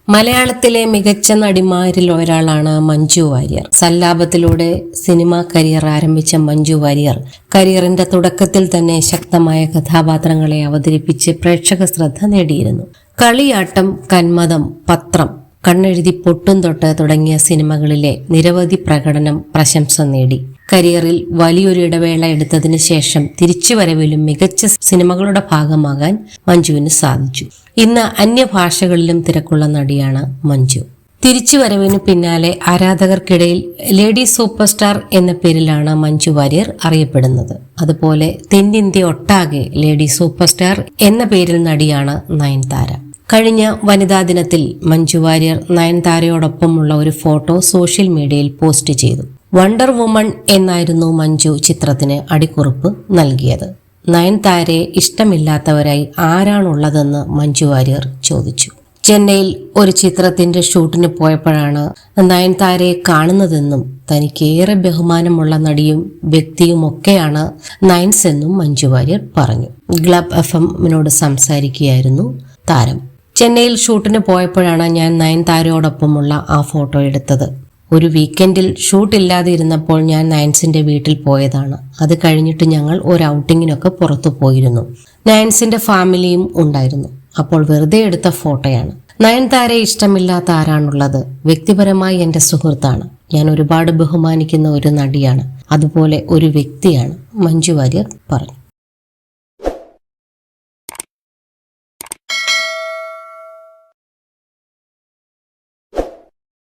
മലയാളത്തിലെ മികച്ച നടിമാരിൽ ഒരാളാണ് മഞ്ജു വാര്യർ. സല്ലാപത്തിലൂടെ സിനിമാ കരിയർ ആരംഭിച്ച മഞ്ജു വാര്യർ കരിയറിന്റെ തുടക്കത്തിൽ തന്നെ ശക്തമായ കഥാപാത്രങ്ങളെ അവതരിപ്പിച്ച് പ്രേക്ഷക ശ്രദ്ധ നേടിയിരുന്നു. കളിയാട്ടം, കന്മദം, പത്രം, കണ്ണെഴുതി പൊട്ടും തൊട്ട് തുടങ്ങിയ സിനിമകളിലെ നിരവധി പ്രകടനം പ്രശംസ നേടി. കരിയറിൽ വലിയൊരു ഇടവേള എടുത്തതിന് ശേഷം തിരിച്ചുവരവിലും മികച്ച സിനിമകളുടെ ഭാഗമാകാൻ മഞ്ജുവിന് സാധിച്ചു. ഇന്ന് അന്യഭാഷകളിലും തിരക്കുള്ള നടിയാണ് മഞ്ജു. തിരിച്ചുവരവിന് പിന്നാലെ ആരാധകർക്കിടയിൽ ലേഡി സൂപ്പർ സ്റ്റാർ എന്ന പേരിലാണ് മഞ്ജു വാര്യർ അറിയപ്പെടുന്നത്. അതുപോലെ തെന്നിന്ത്യ ഒട്ടാകെ ലേഡി സൂപ്പർ സ്റ്റാർ എന്ന പേരിൽ നടിയാണ് നയൻതാര. കഴിഞ്ഞ വനിതാ ദിനത്തിൽ മഞ്ജു വാര്യർ നയൻതാരയോടൊപ്പമുള്ള ഒരു ഫോട്ടോ സോഷ്യൽ മീഡിയയിൽ പോസ്റ്റ് ചെയ്തു. വണ്ടർ വുമൺ എന്നായിരുന്നു മഞ്ജു ചിത്രത്തിന് അടിക്കുറിപ്പ് നൽകിയത്. നയൻതാരയെ ഇഷ്ടമില്ലാത്തവരായി ആരാണുള്ളതെന്ന് മഞ്ജു വാര്യർ ചോദിച്ചു. ചെന്നൈയിൽ ഒരു ചിത്രത്തിന്റെ ഷൂട്ടിന് പോയപ്പോഴാണ് നയൻതാരയെ കാണുന്നതെന്നും തനിക്കേറെ ബഹുമാനമുള്ള നടിയും വ്യക്തിയുമൊക്കെയാണ് നയൻസ് എന്നും മഞ്ജു വാര്യർ പറഞ്ഞു. ഗ്ലബ് FM-നോട് സംസാരിക്കുകയായിരുന്നു താരം. ചെന്നൈയിൽ ഷൂട്ടിന് പോയപ്പോഴാണ് ഞാൻ നയൻതാരയോടൊപ്പമുള്ള ആ ഫോട്ടോ എടുത്തത്. ഒരു വീക്കെൻഡിൽ ഷൂട്ടില്ലാതെ ഇരുന്നപ്പോൾ ഞാൻ നയൻസിന്റെ വീട്ടിൽ പോയതാണ്. അത് കഴിഞ്ഞിട്ട് ഞങ്ങൾ ഒരു ഔട്ടിങ്ങിനൊക്കെ പുറത്തു പോയിരുന്നു. നയൻസിന്റെ ഫാമിലിയും ഉണ്ടായിരുന്നു. അപ്പോൾ വെറുതെ എടുത്ത ഫോട്ടോയാണ്. നയൻതാരയെ ഇഷ്ടമില്ലാത്ത ആരാണുള്ളത്? വ്യക്തിപരമായി എൻ്റെ സുഹൃത്താണ്. ഞാൻ ഒരുപാട് ബഹുമാനിക്കുന്ന ഒരു നടിയാണ്, അതുപോലെ ഒരു വ്യക്തിയാണ്, മഞ്ജു വാര്യർ പറഞ്ഞു.